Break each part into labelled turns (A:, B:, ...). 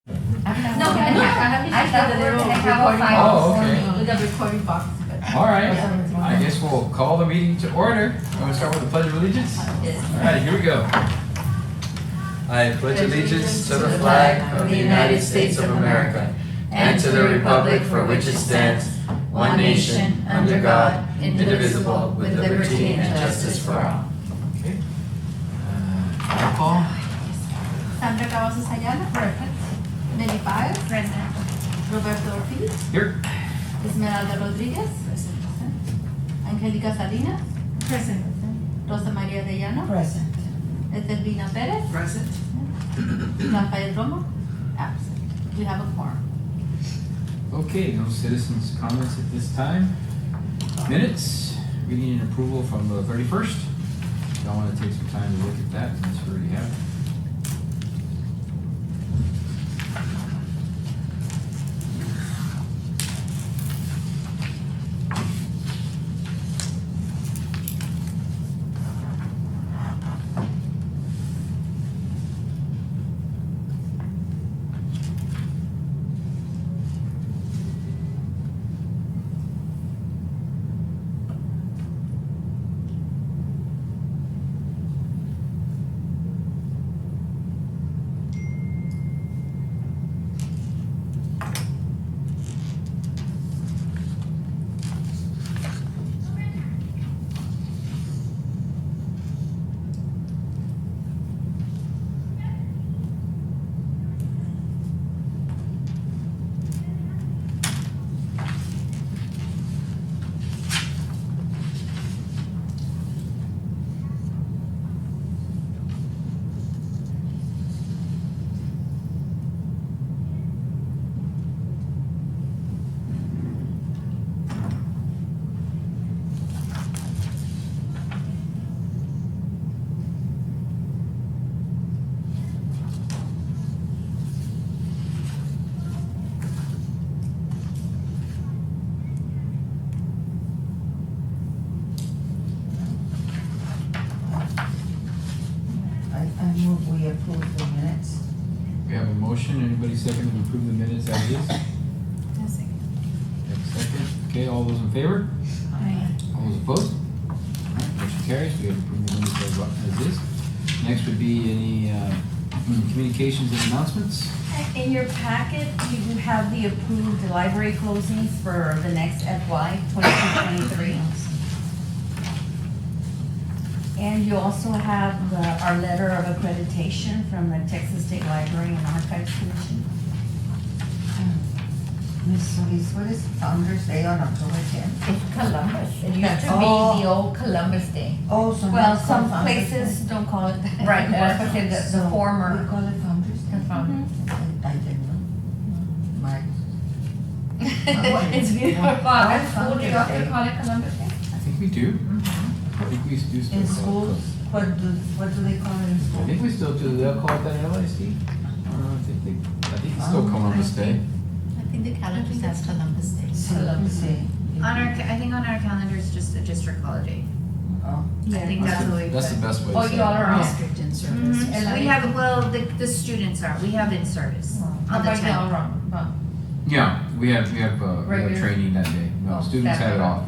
A: No, I thought the little recording box.
B: Oh, okay.
A: With the recording box.
B: All right, I guess we'll call the meeting to order. I'm going to start with the Pledge of Allegiance.
A: Yes.
B: All right, here we go. I pledge allegiance to the flag of the United States of America and to the republic for which it stands, one nation, under God, indivisible, with liberty and justice for all. Okay. Roll call.
A: Sandra Cavazos Ayala. Present. Nelly Páez. Present. Roberto Ortiz.
B: Here.
A: Esmeralda Rodriguez. Present. Angélica Salinas. Present. Rosa María de Llano.
C: Present.
A: Etelvina Pérez.
C: Present.
A: Rafael Romo. Absent. We have a quorum.
B: Okay, no citizens' comments at this time. Minutes, reading and approval from the 31st. Y'all want to take some time to look at that since we already have it.
C: I move we approve the minutes.
B: We have a motion. Anybody second to approve the minutes as is? Have a second. Okay, all those in favor?
C: Aye.
B: All those opposed? All right, motion carries. We have approved the minutes as is. Next would be any communications and announcements.
D: In your packet, you have the approved library closings for the next FY 22-23. And you also have our letter of accreditation from the Texas State Library and Archives Commission.
C: Ms. Solis, what is Founder's Day on October 10th?
A: It's Columbus. It used to
C: Oh.
A: be the old Columbus Day.
C: Oh, so
D: Well,
C: now it's called
D: some
C: Founder's
D: places
C: Day.
D: don't call it that.
A: Right,
D: That's what I said, the
C: So
D: former.
C: We call it Founder's Day?
A: The founder.
C: I didn't know. My,
D: It's beautiful.
A: At school, do you
C: Founder's
A: also
C: Day.
A: call it Columbus Day?
B: I think we do. I think we do still
C: In
B: call it
C: schools,
B: close.
C: what do they call it in
B: I
C: school?
B: think we still do. They'll call it that LISD. I think it's still Columbus Day.
A: I think the calendar says Columbus Day.
C: Columbus Day.
E: I think on our calendar it's just a district holiday.
C: Oh,
E: I think that's the way.
B: That's the best way to
D: Oh,
B: say
D: you all
B: it.
D: are on.
E: District in service.
D: Mhm.
E: We have, well, the students are, we have in service
D: How
E: on the
D: about you all
E: 10th.
D: wrong?
B: Yeah, we have
D: Regular?
B: training that day. No,
D: Oh,
B: students have it
D: separate.
B: off.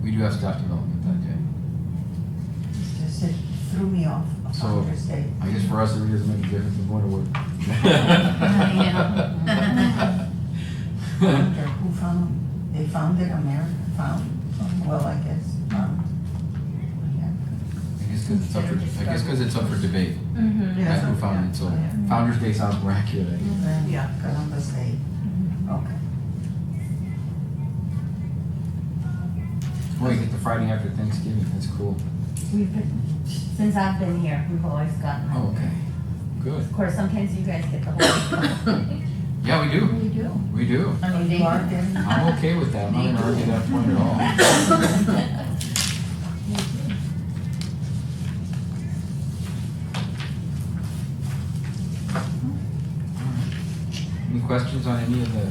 B: We do have staff development that day.
C: it's just, it threw me off,
B: So-
C: Founder's Day.
B: I guess for us, it really doesn't make a difference in going to work.
C: Founder, who found, they founded America, well, I guess, yeah.
B: I guess because it's up for debate.
D: Mm-hmm.
C: Yeah.
B: That's who founded it, so Founder's Day sounds more accurate. I guess.
C: Yeah, Columbus Day, okay.
B: Oh, you get the Friday after Thanksgiving. That's cool.
D: We've been, since I've been here, we've always gotten that.
B: Oh, okay. Good.
D: Of course, sometimes you guys get the whole.
B: Yeah, we do.
A: We do.
B: We do.
A: I mean,
C: You are getting.
B: I'm okay with that. I'm not gonna argue that point at all. Any questions on any of the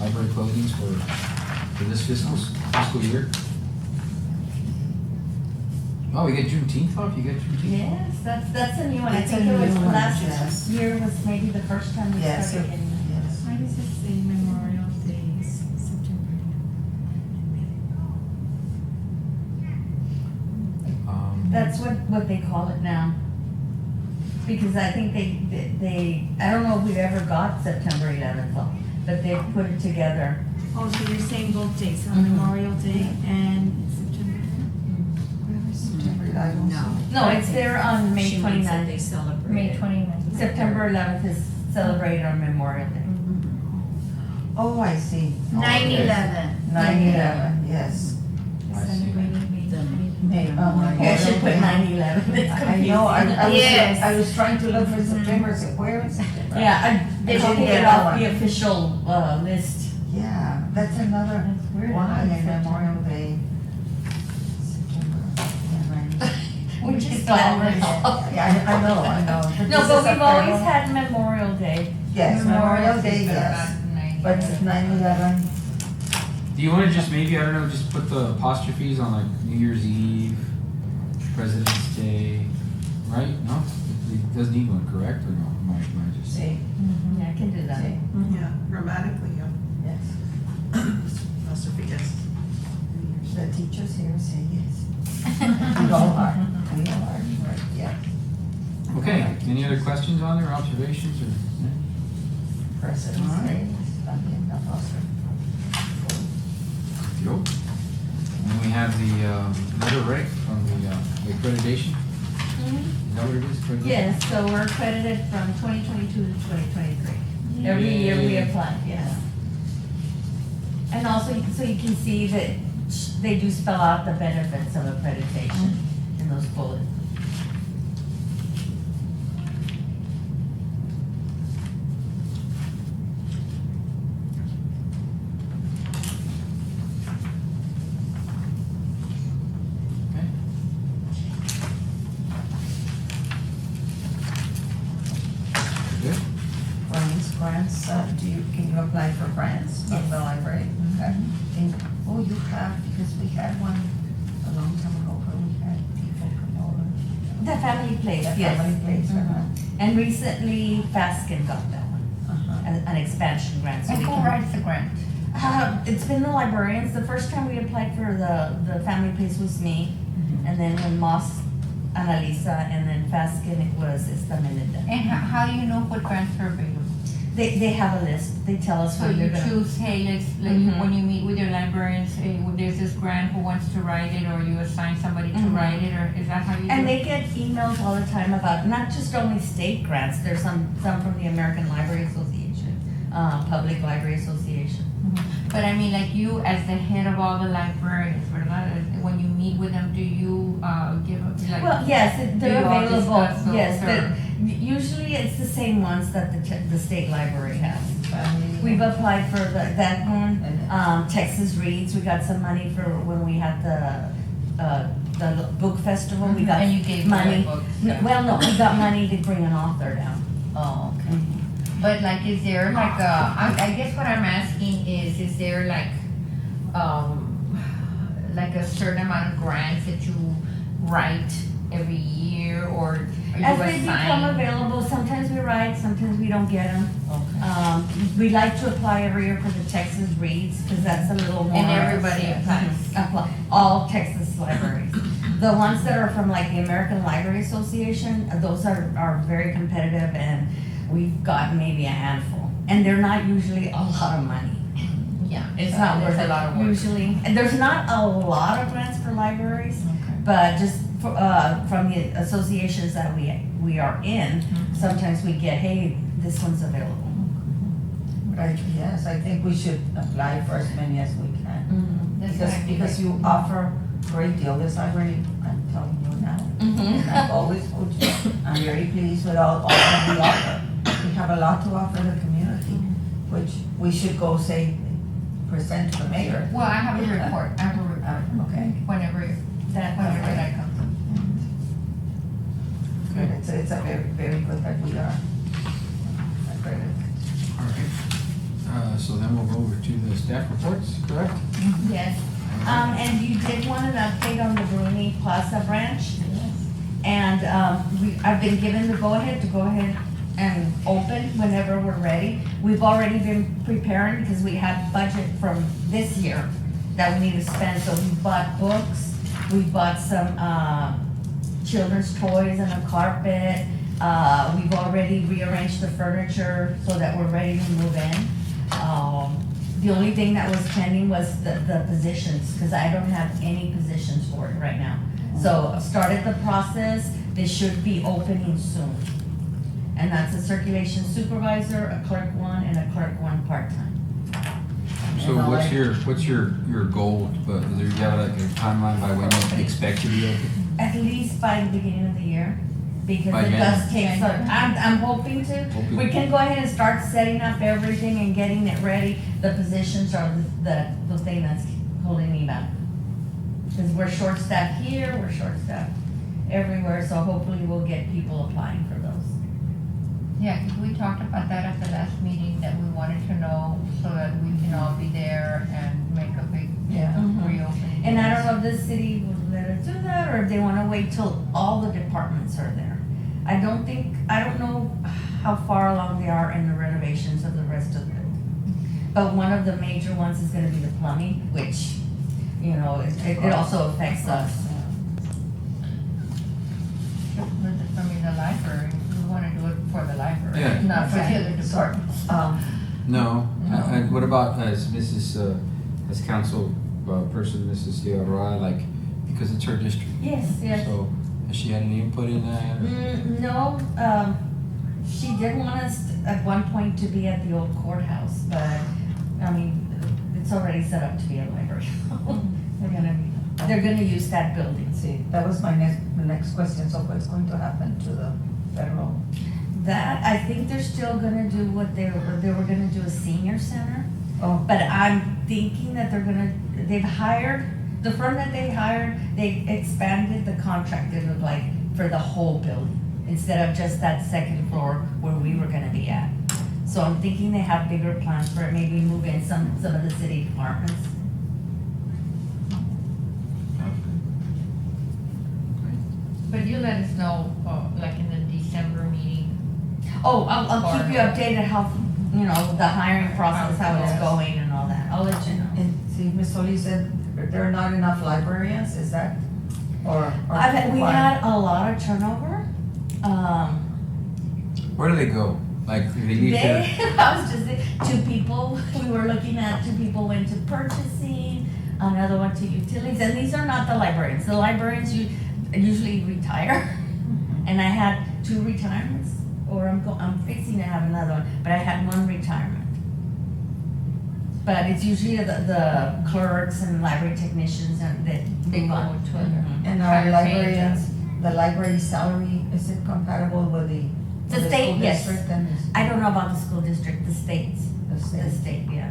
B: library closings for this fiscal year?
F: Oh, we get Juneteenth off? You get Juneteenth?
D: Yes, that's a new one. I
C: It's a
D: think it was
C: new one,
D: last
C: yes.
D: year was maybe the first time we
C: Yes,
D: started getting them.
C: yes.
E: Why does it say Memorial Days, September?
D: That's what they call it now. Because I think they, I don't know if we've ever got September 11th off, but they put it together.
E: Oh, so you're saying both dates, on
D: Mhm.
E: Memorial Day and September?
C: September, I don't
E: No.
C: see.
D: No, it's there on May
E: She means that
D: 29th.
E: they celebrate.
D: May 29th. September 11th is celebrated on Memorial Day.
C: Oh, I see.
E: 9/11.
C: 9/11, yes.
F: I see.
D: I should put 9/11. It's
C: I know,
E: Yes.
C: I was trying to look for September, so where is September?
D: Yeah, I
C: They
D: took
C: didn't
D: it
C: get
D: off
C: that
D: the
C: one.
D: official list.
C: Yeah, that's another,
D: That's weird.
C: why in Memorial Day? September, yeah,
D: We just
C: right.
D: found it all.
C: Yeah, I know.
D: No,
C: this
D: but
C: is
D: we've
C: September.
D: always had Memorial Day.
C: Yes, Memorial Day, yes, but 9/11,
F: Do you want to just maybe, I don't know, just put the apostrophes on like New Year's Eve, President's Day, right? No? It does need one, correct, or no? Am I just?
C: see,
D: Yeah, I can do that.
C: see,
G: Yeah, grammatically, yeah.
C: yes.
G: Apostrophe, yes.
C: The teachers here say yes. We all are, right, yeah.
F: Okay, any other questions on there, observations, or? yeah?
C: President's Day, también la apostrophe.
F: Yo. And we have the letter, right, from the accreditation? Is that what it is? Accreditation?
D: Yes, so we're accredited from 2022 to 2023. Every year we apply, yes. And also, so you can see that they do spell out the benefits of accreditation in those bullets.
F: Okay. Good.
C: Grants, can you apply for grants from the library? Okay. Oh, you have, because we had one a long time ago where we had people come over.
D: The family place,
C: The
D: yes.
C: family place,
D: And recently, Faskin got that one,
C: uh-huh.
D: an expansion grant. So
A: And
D: we
A: who
D: can-
A: writes the grant?
D: It's been the librarians. The first time we applied for the family place was me. And then when Moss, Annalisa, and then Faskin, it was Esta Melinda.
A: And how do you know what grants are available?
D: They have a list. They tell us
A: So
D: what
A: you
D: they're gonna.
A: choose, hey, let's,
D: Mhm.
A: when you meet with your librarians, there's this grant, who wants to write it, or you assign somebody to
D: Mhm.
A: write it, or is that how you do it?
D: And they get emails all the time about not just only state grants, there's some from the American Library Association, Public Library Association.
A: But I mean, like you, as the head of all the librarians, when you meet with them, do you, give, like?
D: Well, yes, they're
A: you all
D: available,
A: discuss those,
D: yes,
A: or-
D: usually it's the same ones that the state library has.
C: Family.
D: We've applied for that one,
C: And-
D: Texas Reads, we got some money for when we had the book festival, we got
A: And you gave
D: money.
A: them books.
D: Well, no, we got money to bring an author down.
A: Oh, okay. But like, is there like I guess what I'm asking is there like a certain amount of grants that you write every year, or are you
D: As they become
A: assigned?
D: available, sometimes we write, sometimes we don't get them.
A: Okay.
D: We like to apply every year for the Texas Reads, because that's a little more.
A: And everybody applies.
D: Apply, all Texas libraries. The ones that are from like the American Library Association, those are very competitive, and we've gotten maybe a handful. And they're not usually a lot of money.
A: Yeah.
D: It's not worth
A: a
D: it
A: lot of work.
D: usually. And there's not a lot of grants for libraries,
A: Okay.
D: but just from the associations that we are in, sometimes we get, hey, this one's available.
C: Right, yes, I think we should apply for as many as we can.
A: That's what I
C: Because
A: think.
C: you offer a great deal, this library, I'm telling you now.
D: Mhm.
C: And I've always told you, I'm very pleased with all that we offer. We have a lot to offer the community, which we should go say, present to the mayor.
A: Well, I have a report, I have a report,
C: Okay.
A: whenever that comes.
C: It's a very, very good that we are accredited.
F: All right. So then we'll go over to the staff reports, correct?
D: Yes. And you did want an update on the Bruni Plaza branch? And, I've been given the go-ahead to go ahead and open whenever we're ready. We've already been preparing because we have budget from this year that we need to spend, so we bought books, we bought some, children's toys and a carpet. We've already rearranged the furniture so that we're ready to move in. The only thing that was pending was the positions, because I don't have any positions for it right now. So I've started the process, they should be opening soon. And that's a circulation supervisor, a clerk one, and a clerk one part-time.
F: So what's your goal, but do you have like a timeline by when you expect to be open?
D: At least by the beginning of the year, because
F: By
D: it does
F: January.
D: take some, I'm hoping to.
F: Hoping.
D: We can go ahead and start setting up everything and getting it ready. The positions are the thing that's holding me back. Because we're short-staffed here, we're short-staffed everywhere, so hopefully we'll get people applying for those.
C: Yeah, 'cause we talked about that at the last meeting, that we wanted to know so that we can all be there and make a big
D: Mhm.
C: reopening.
D: And I don't know if this city will let us do that, or if they wanna wait till all the departments are there. I don't know how far along they are in the renovations of the rest of the building. But one of the major ones is gonna be the plumbing, which, you know, it also affects us.
C: I mean, the library, we wanna do it for the library,
F: Yeah.
C: not for the other departments.
F: No. What about as Mrs., as council person, Mrs. Diarra, like, because it's her district?
D: Yes, yes.
F: So, has she had any input in that? or-
D: No, she did want us at one point to be at the old courthouse, but, I mean, it's already set up to be a library. They're gonna use that building.
C: See, that was the next question, so what's going to happen to the federal?
D: That, I think they're still gonna do what they were gonna do a senior center.
C: Oh.
D: But I'm thinking that they've hired, the firm that they hired, they expanded the contract, it was like, for the whole building, instead of just that second floor where we were gonna be at. So I'm thinking they have bigger plans for it, maybe move in some of the city departments.
C: But you let us know, like in the December meeting.
D: Oh, I'll keep you updated how, you know, the hiring process, how it's
C: Yes.
D: going and all that, I'll let you know.
C: And see, Ms. Solis said there are not enough librarians, is that, or?
D: We had a lot of turnover.
F: Where do they go? Like, do they leave there?
D: I was just saying, two people, we were looking at, two people went to purchasing, another one to utilities, and these are not the librarians. The librarians usually retire, and I had 2 retirements, or I'm fixing to have another one, but I had 1 retirement. But it's usually the clerks and library technicians and that
C: They go
D: on.
C: to other.
D: Mhm.
C: And
E: Higher
C: our
E: paid
C: librarians, the library salary, is it compatible with the?
D: The
C: with
D: state,
C: school
D: yes.
C: district and the-
D: I don't know about the school district, the states,
C: The
D: the
C: state?
D: state, yeah.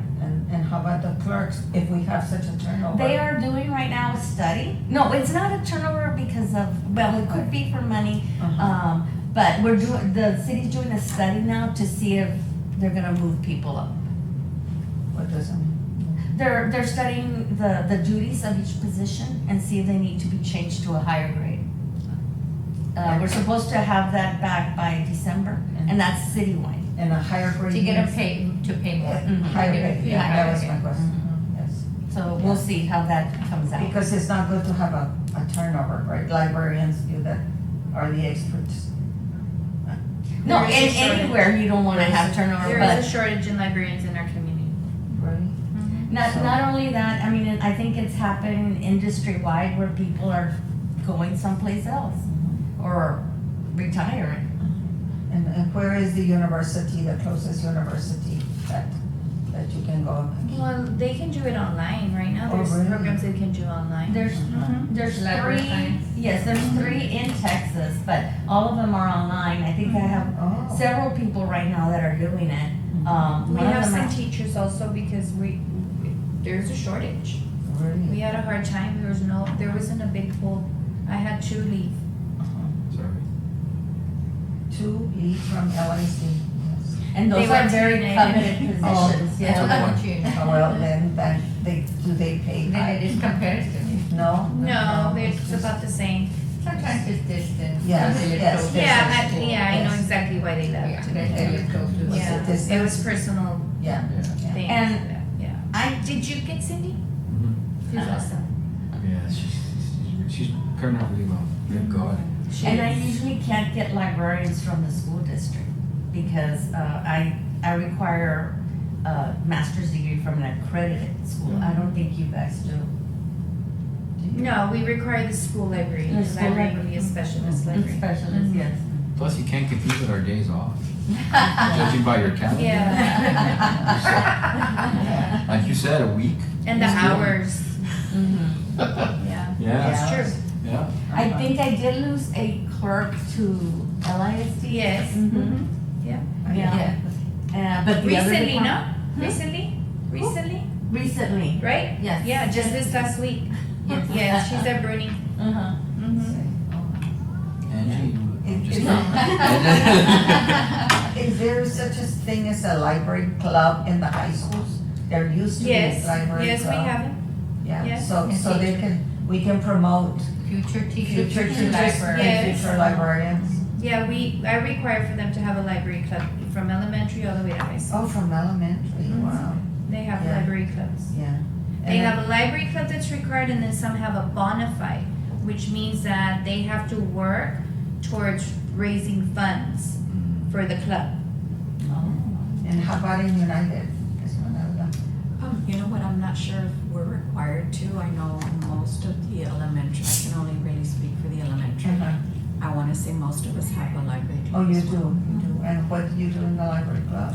C: And how about the clerks, if we have such a turnover?
D: They are doing right now a study. No, it's not a turnover because of, well, it could be for money.
C: Uh-huh.
D: But the city's doing a study now to see if they're gonna move people up.
C: What does it mean?
D: They're studying the duties of each position and see if they need to be changed to a higher grade. We're supposed to have that back by December, and that's citywide.
C: And a higher grade?
E: To get them
C: means-
E: to pay more.
D: Mhm.
C: Higher grade, yeah,
E: Higher
C: that was my
E: grade.
C: question,
D: Mhm.
C: yes.
D: So we'll see how that comes out.
C: Because it's not good to have a turnover, right? Librarians, you that are the experts.
D: No,
E: There is a shortage.
D: anywhere you don't wanna have turnover,
E: There
D: but.
E: is a shortage in librarians in our community.
C: Really?
D: Not only that, I mean, I think it's happening industry-wide where people are going someplace else or retiring.
C: And where is the university, the closest university that you can go?
E: Well, they can do it online right now.
C: Oh,
E: There's
C: really?
E: programs they can do online.
D: There's
E: Library
D: 3,
E: science.
D: yes, there's 3 in Texas, but all of them are online. I think I have
C: Oh.
D: several people right now that are doing it.
E: We
D: One of
E: have
D: them
E: some
D: are-
E: teachers also because there's a shortage. We
C: Really?
E: had a hard time. There wasn't a big pool. I had 2 leave.
F: Sorry.
C: 2 leave from LIC, yes.
D: And
E: They
D: those are
E: went to
D: very
E: United.
D: coveted
C: Oh.
D: positions,
F: That's
D: yeah.
F: a point.
C: Oh, well, then, do they pay
E: Then
C: high?
E: it is compared
C: No?
E: No, it's about the same.
A: Sometimes it's distance.
C: Yes,
A: Sometimes it's
C: yes.
A: close.
E: Yeah, I know
C: Yes.
E: exactly why they
A: Yeah,
E: left.
A: they live close to.
E: Yeah,
C: distance?
E: it was personal
C: Yeah.
E: things.
D: And
E: Yeah. Did you get Cindy?
F: Mhm.
E: She's awesome.
F: Yeah, she's turning out really well. Thank God.
D: And I usually can't get librarians from the school district because I require a master's degree from an accredited school. I don't think you guys do.
E: No, we require the school library.
D: The
E: The
D: school
E: library
D: library.
E: would be a specialist library.
D: Specialist, yes.
F: Plus, you can't compete with our days off. Judging by your calendar.
E: Yeah.
F: Like you said, a week.
E: And the
F: Just kidding.
E: hours. Yeah.
F: Yeah.
E: It's true.
F: Yeah.
D: I think I did lose a clerk to LISD.
E: Yes.
D: Mhm.
E: Yeah.
D: Yeah. But the other
E: Recently, no?
D: depart-
E: Recently,
D: Recently.
E: right?
D: Yes.
E: Yeah, just this last week.
D: Yes.
E: Yes, she's at Bruni.
D: Uh-huh.
E: Mhm.
F: Angie.
C: Is-
F: Just
C: is- Is there such a thing as a library club in the high schools? There used to be a
E: Yes,
C: library club.
E: yes, we have it.
C: Yeah,
E: yes.
C: so we can promote
A: Future teachers.
C: future teachers
A: library.
E: Yes.
C: and future librarians.
E: Yeah, I require for them to have a library club from elementary all the way to high school.
C: Oh, from elementary,
E: Mhm.
C: wow,
E: They have
C: Yeah.
E: library clubs.
C: yeah.
E: They
C: And
E: have a library club that's required, and then some have a bona fide, which means that they have to work towards raising funds for the club.
C: And how about in United? Esmeralda?
H: You know what, I'm not sure if we're required to. I know most of the elementary, I can only really speak for the elementary. I wanna say most of us have a library
C: Oh,
H: club
C: you
H: as
C: do,
H: well.
C: you do. And what do you do in the library club?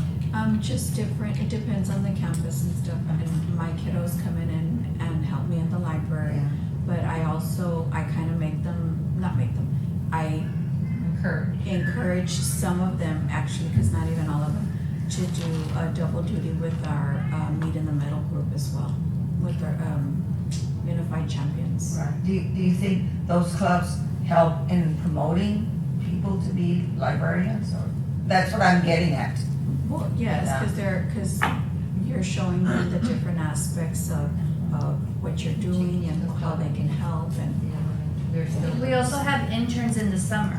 H: Just different, it depends on the campus and stuff, and my kiddos come in and help me in the library.
C: Yeah.
H: But I also, I kinda make them, not make them, I encourage some of them, actually, cause not even all of them, to do a double duty with our, Meet in the Middle group as well, with our, Unified Champions.
C: Right. Do you think those clubs help in promoting people to be librarians, or? That's what I'm getting at.
H: Well, yes, cause you're showing them the different aspects of what you're doing and how they can help and.
E: We also have interns in the summer,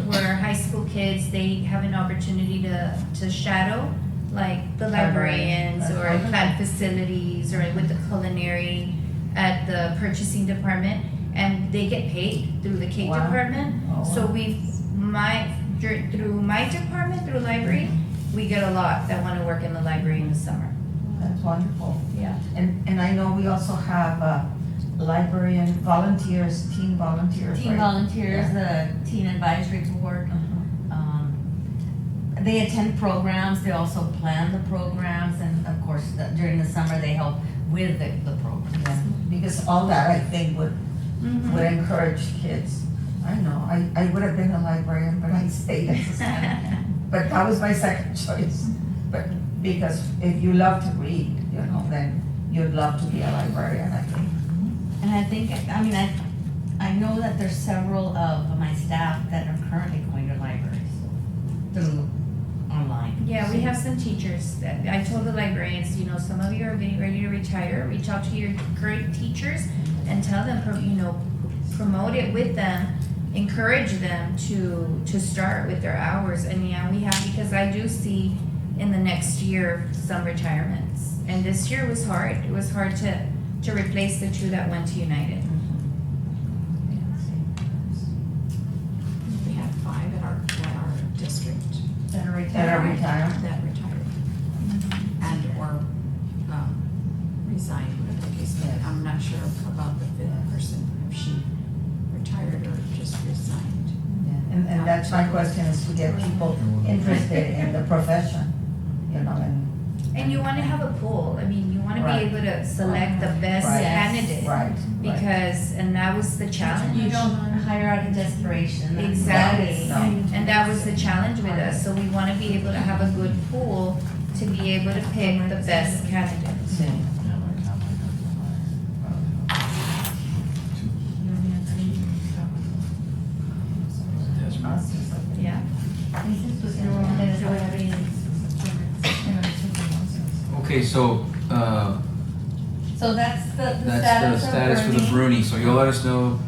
E: where high school kids, they have an opportunity to shadow, like the librarians or in plant facilities or with the culinary at the purchasing department, and they get paid through the cake
C: Wow.
E: department.
C: Oh,
E: So
C: wow.
E: through my department, through library, we get a lot that wanna work in the library in the summer.
C: That's wonderful.
E: Yeah.
C: And I know we also have librarian volunteers, teen volunteers,
D: Teen
C: right?
D: volunteers, the teen advisory board. They attend programs, they also plan the programs, and of course, during the summer, they help with the programs.
C: Yeah, because all that, I think, would encourage kids. I know, I would have been a librarian, but I stayed as a student. But that was my second choice. But because if you love to read, then you'd love to be a librarian, I think.
D: And I think, I know that there's several of my staff that are currently going to libraries through online.
E: Yeah, we have some teachers that, I told the librarians, some of you are getting ready to retire, reach out to your current teachers and tell them, promote it with them, encourage them to start with their hours. And yeah, we have, because I do see in the next year some retirements. And this year was hard. It was hard to replace the two that went to United.
H: We had 5 at our district
C: That are retired.
H: that retired. And or resigned, whatever the case may be. I'm not sure about the 5th person, if she retired or just resigned.
C: And that's my question, is to get people interested in the profession,
E: And you want to have a pool. You want to
C: Right.
E: be able to select the best
C: Right.
E: candidate.
C: Right.
E: And that was the challenge.
D: You don't hire out of desperation. That's-
E: Exactly.
C: No.
E: And that was the challenge with us. So we want to be able to have a good pool to be able to pick the best candidates. Yeah.
F: Okay, so,
D: So that's the
F: That's the
D: status of
F: status for the
D: Bernie.
F: Bruni, so you'll let us know,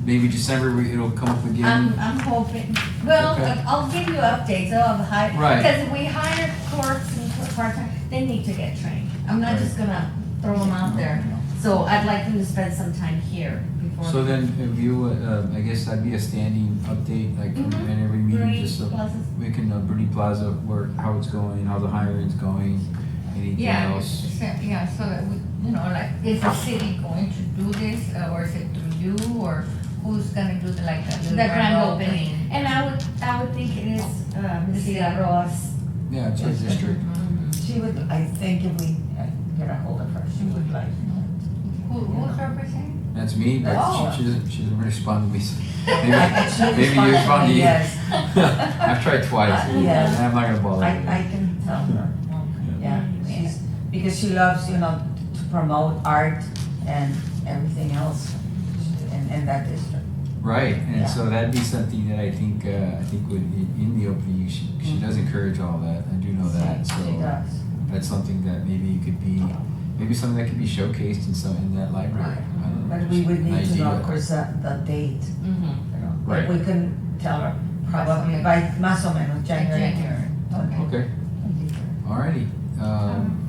F: maybe December, it'll come up again.
D: I'm hoping, well,
F: Okay.
D: I'll give you updates, I'll have high,
F: Right.
D: because if we hire clerks and part-time, they need to get trained. I'm not just gonna throw them out there. So I'd like them to spend some time here before.
F: So then, if you, I guess that'd be a standing update, like in every meeting,
D: Bruni
F: just so
D: Plaza's-
F: we can, Bruni Plaza, where, how it's going, how the hiring's going, anything
A: Yeah,
F: else.
A: yeah, so that we, you know, like, is the city going to do this, or is it through you, or who's gonna do the, like, the
D: grand opening. And I would think it is, Mrs. Ross.
F: Yeah, it's our district.
C: She would, I think if we get a hold of her, she would like.
A: Who's representing?
F: That's me,
C: Oh.
F: but she doesn't respond to me. So
C: She
F: maybe you
C: responded
F: respond to
C: me,
F: you.
C: yes.
F: I've tried twice,
C: Yes.
F: and I'm not gonna bother.
C: I
F: you.
C: can tell her, yeah, she's, because she loves, to promote art and everything else in that district.
F: Right, and
C: Yeah.
F: so that'd be something that I think would, in the opening, she does encourage all that, I do know that, so.
C: She does.
F: That's something that maybe could be, maybe something that could be showcased in that library. I don't know,
C: But we
F: just
C: would
F: an
C: need to know,
F: idea.
C: of course, the date,
F: Right.
C: If we can tell her, probably by más o menos January.
A: Okay.
F: Okay, alrighty,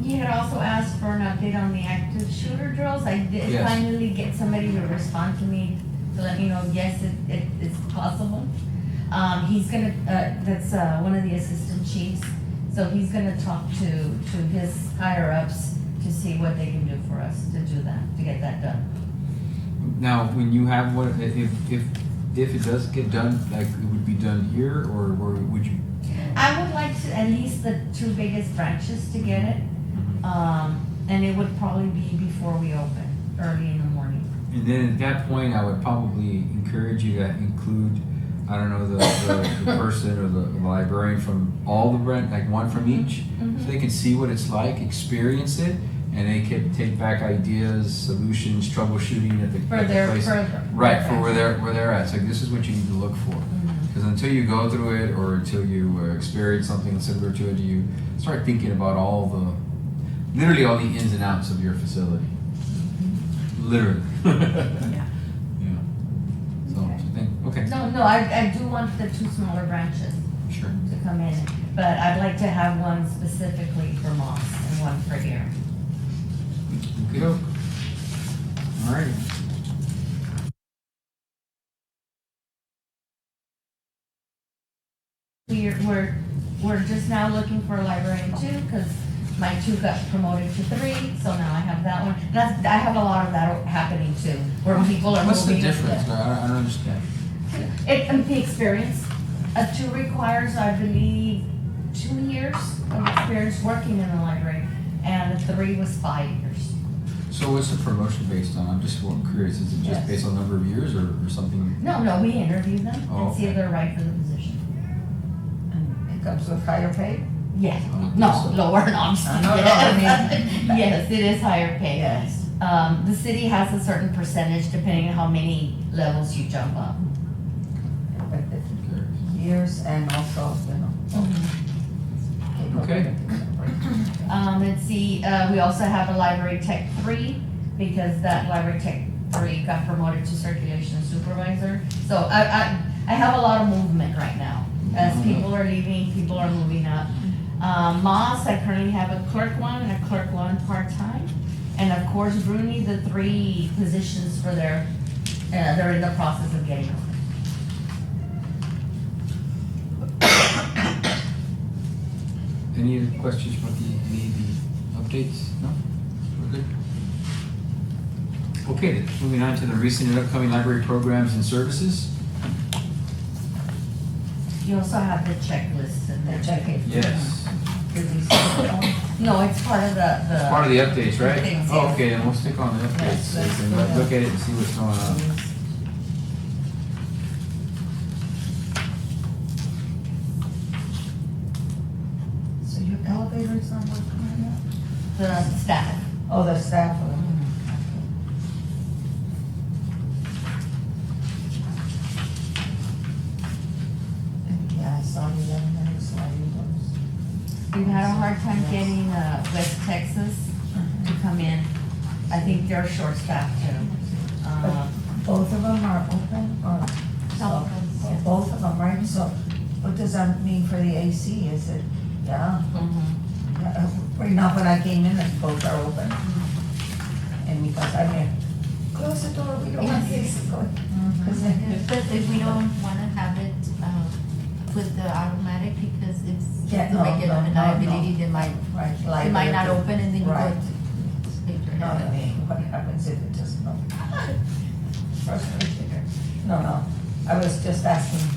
D: You had also asked for an update on the active shooter drills. I did
F: Yes.
D: finally get somebody to respond to me to let me know, yes, it is possible. He's gonna, that's, one of the assistant chiefs, so he's gonna talk to his higher ups to see what they can do for us to do that, to get that done.
F: now, when you have one, if it does get done, like, it would be done here, or would you?
D: I would like to, at least the two biggest branches to get it. And it would probably be before we open, early in the morning.
F: And then at that point, I would probably encourage you to include, I don't know, the person or the librarian from all the brand, like one from each, so they can see what it's like, experience it, and they can take back ideas, solutions, troubleshooting at the
D: For
F: at the
D: their,
F: place.
D: for.
F: Right, for where they're at. It's like, this is what you need to look for. Because until you go through it, or until you experience something similar to it, you start thinking about literally all the ins and outs of your facility. Literally.
H: Yeah.
F: Yeah. So, I think, okay,
D: No, I do want the two smaller branches
F: sure.
D: to come in, but I'd like to have one specifically for Moss and one for here.
F: Okey-doke. All righty.
D: We're just now looking for a librarian too, because my two got promoted to 3, so now I have that one. I have a lot of that happening too, where people are moving.
F: What's the difference? I don't understand.
D: The experience. A 2 requires, I believe, 2 years of experience working in the library, and a 3 was 5 years.
F: So what's the promotion based on? I'm just curious, is it just
D: Yes.
F: based on number of years or something?
D: No, we interview them
F: Oh,
D: and see if they're right for the position.
C: And it comes with higher pay?
D: Yes,
F: I don't think
D: no,
F: so.
D: lower, no, I'm just
C: No,
D: kidding.
C: no, I
D: Yes, it is higher pay.
C: Yes.
D: The city has a certain percentage depending on how many levels you jump up.
C: But the years and also,
F: Okay.
D: Let's see, we also have a library tech 3, because that library tech 3 got promoted to circulation supervisor. So I have a lot of movement right now. As people are leaving, people are moving up. Moss, I currently have a clerk 1 and a clerk 1 part-time. And of course, Bruni, the 3 positions for they're in the process of getting on.
F: Any other questions about any of the updates? No? We're good? Okay, then, moving on to the recent and upcoming library programs and services.
D: You also have the checklist in there.
C: checking.
F: Yes.
D: No, it's part of the.
F: It's part of the updates, right?
D: Things,
F: Oh,
D: yes.
F: okay, then we'll stick on the updates,
C: Yes,
F: so we
C: let's
F: can
C: do that.
F: look at it and see what's going on.
C: So your elevator's not working right now?
D: The staff.
C: Oh, the staff. Yeah, I saw the 11-minute sliding doors.
D: We've had a hard time getting West Texas to come in. I think they're short-staffed too.
C: Both of them are open, or?
D: Some.
C: Both of them, right? So what does that mean for the AC? Is it, yeah? Yeah, right now when I came in, both are open. And because I mean, close the door, we don't want the AC going. 'Cause then-
I: But if we don't wanna have it, with the automatic, because it's
C: Yeah,
I: just
C: no,
I: a regular
C: no, no,
I: liability,
C: no.
I: they might,
C: Right,
I: it might not open and then you go
C: Right.
I: to speak your
C: No, I
I: head.
C: mean, what happens if it doesn't open? Frustrated. No, I was just asking.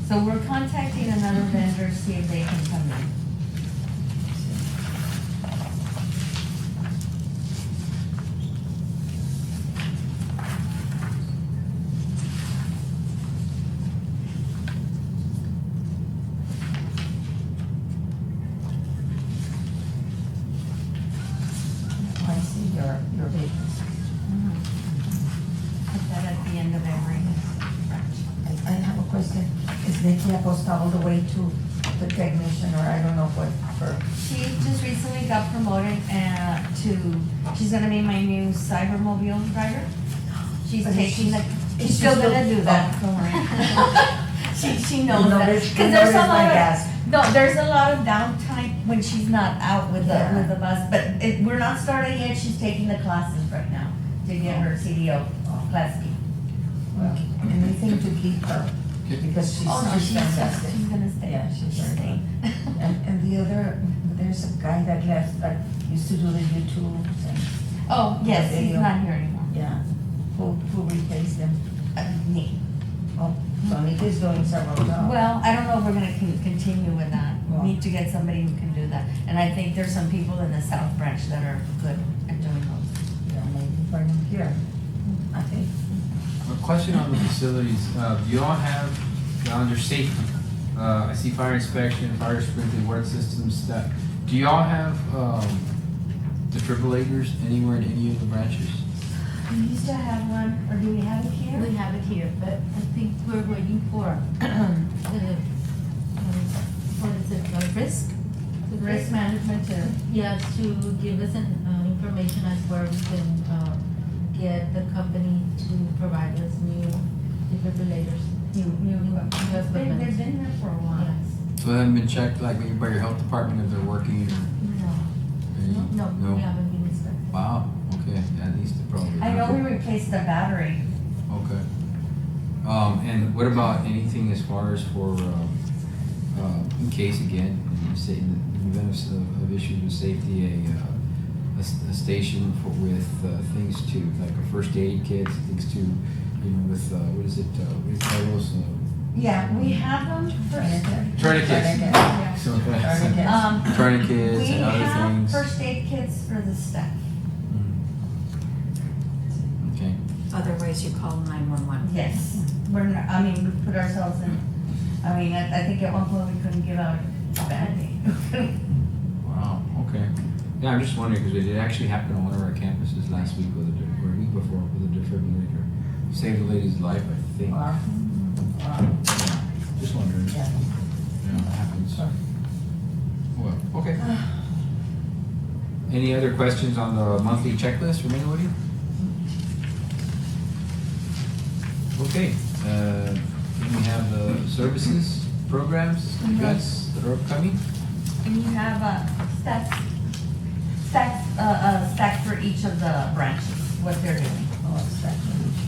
D: So we're contacting another vendor, see if they can come in.
C: I see your vacancy.
D: Put that at the end of every branch.
C: I have a question. Is Nikki apostado the way to the technician, or I don't know what, for,
D: She just recently got promoted she's gonna be my new cybermobile driver. She's
C: But
D: taking the,
C: is
D: she's
C: she
D: still
C: still-
D: gonna do that, don't worry. She knows
C: You
D: that,
C: notice-
D: cause
C: you
D: there's a
C: notice my
D: lot
C: gas.
D: of, no, there's a lot of downtime when she's not out with
C: Yeah.
D: the bus, but we're not starting yet, she's taking the classes right now to get her CDO, class D.
C: well, anything to keep her, because she's
D: Oh, no,
C: she's fantastic.
D: she's gonna stay.
C: Yeah, she's
D: She's
C: very
D: staying.
C: And the other, there's a guy that left, that used to do the YouTubes and,
D: Oh, yes, he's
C: Video.
D: not here anymore.
C: yeah, who replaced him?
D: Me.
C: Oh, so Nikki's doing several jobs.
D: Well, I don't know if we're gonna continue with that.
C: Well.
D: We need to get somebody who can do that. And I think there's some people in the South Branch that are good at doing those.
C: Yeah, maybe bring him here, I think.
F: A question on the facilities, do you all have, under safety, I see fire inspection, fire sprinkler, water systems, that, do you all have, defibrillators anywhere in any of the branches?
D: We used to have one, or do we have it here?
I: We have it here, but I think we're waiting for, what is it, risk? The
D: Risk management too.
I: Yeah, to give us information as where we can, get the company to provide us new defibrillators.
D: New equipment.
I: New equipment.
D: They've been there for a while.
I: Yes.
F: So they haven't been checked, like maybe by your health department if they're working or? any-
I: No, we haven't been inspected.
F: Wow, okay, at least they probably.
D: I know we replaced the battery.
F: Okay. And what about anything as far as for, in case again, in the event of issues with safety, a station with things to, like a first aid kit, things to, with, what is it, what do you call those?
D: Yeah, we have them for.
F: Tourniquets.
D: Yeah.
F: So,
C: Tourniquets.
F: tourniquets
D: We
F: and other
D: have
F: things.
D: first aid kits for the staff.
F: Okay.
H: Otherwise, you call 911.
D: Yes. We're not, I mean, we put ourselves in, I think at one point we couldn't give out a Band-Aid.
F: Wow, okay. Yeah, I'm just wondering, because it did actually happen on one of our campuses last week or a week before with a defibrillator. Saved the lady's life, I think.
C: Wow. Wow.
F: Just wondering.
C: Yeah.
F: Yeah, it happens.
C: Sure.
F: Well, okay. Any other questions on the monthly checklist from anybody? Okay, then we have the services, programs, events that are upcoming.
D: And you have stats for each of the branches, what they're doing.
C: Oh, it's that huge.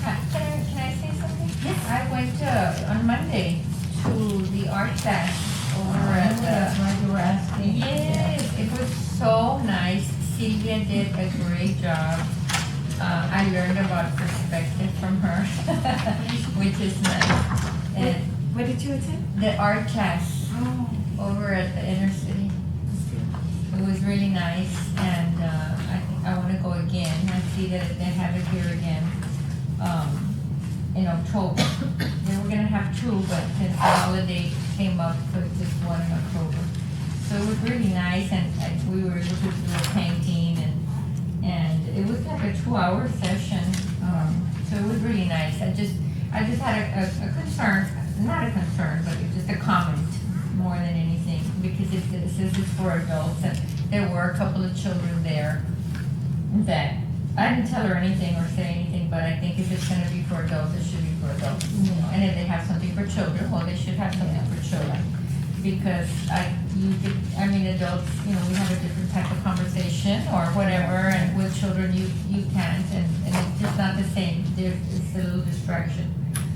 A: Can I say something? Yes. I went on Monday to the art fest over at
C: That's
A: the.
C: why you were asking.
A: Yes, it was so nice. Sylvia did a great job. I learned about perspective from her, which is nice. And
H: What did you attend?
A: the art class over at the inner city. It was really nice, and I think I want to go again. I see that they have it here again in October. They were gonna have two, but since the holiday came up, so it's just one in October. So it was really nice, and we were able to do a painting, and it was like a 2-hour session. So it was really nice. I just had a concern, not a concern, but just a comment more than anything, because it says it's for adults, and there were a couple of children there that, I didn't tell her anything or say anything, but I think if it's gonna be for adults, it should be for adults. You know, and if they have something for children, well, they should have something for children. Because adults, you know, we have a different type of conversation or whatever, and with children, you can't, and it's just not the same. It's a little distraction.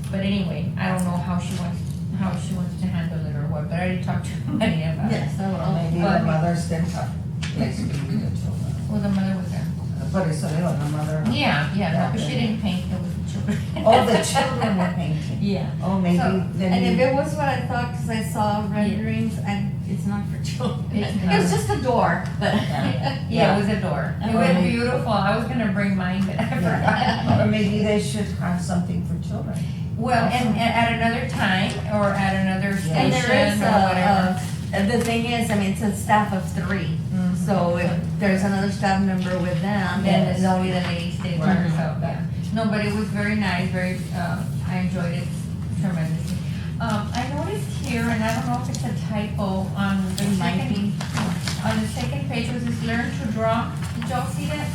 A: But anyway, I don't know how she wants to handle it or what, but I already talked to Maria about it.
C: Yes, maybe the mothers didn't have place to be with the children.
A: Well, the mother was there.
C: Por eso digo, the mother.
A: Yeah, no, but she didn't paint, it was the children.
C: Oh, the children were painting.
A: Yeah.
C: Oh, maybe
D: So,
C: then.
D: and if it was what I thought, cause I saw renderings, and it's not for children.
A: It's
D: It
A: not.
D: was just a door, but.
A: Yeah, it was a door. It was beautiful. I was gonna bring mine, but I forgot.
C: Or maybe they should have something for children.
A: Well, and at another time, or at another
D: And there is
A: station, or whatever.
D: the thing is, I mean, it's a staff of 3. So if there's another staff member with them,
A: Then
D: then
A: it's only the lady stayed there, so, yeah. No, but it was very nice, I enjoyed it tremendously. I noticed here, and I don't know if it's a typo, on the second page, was this learn to draw. Did y'all see that?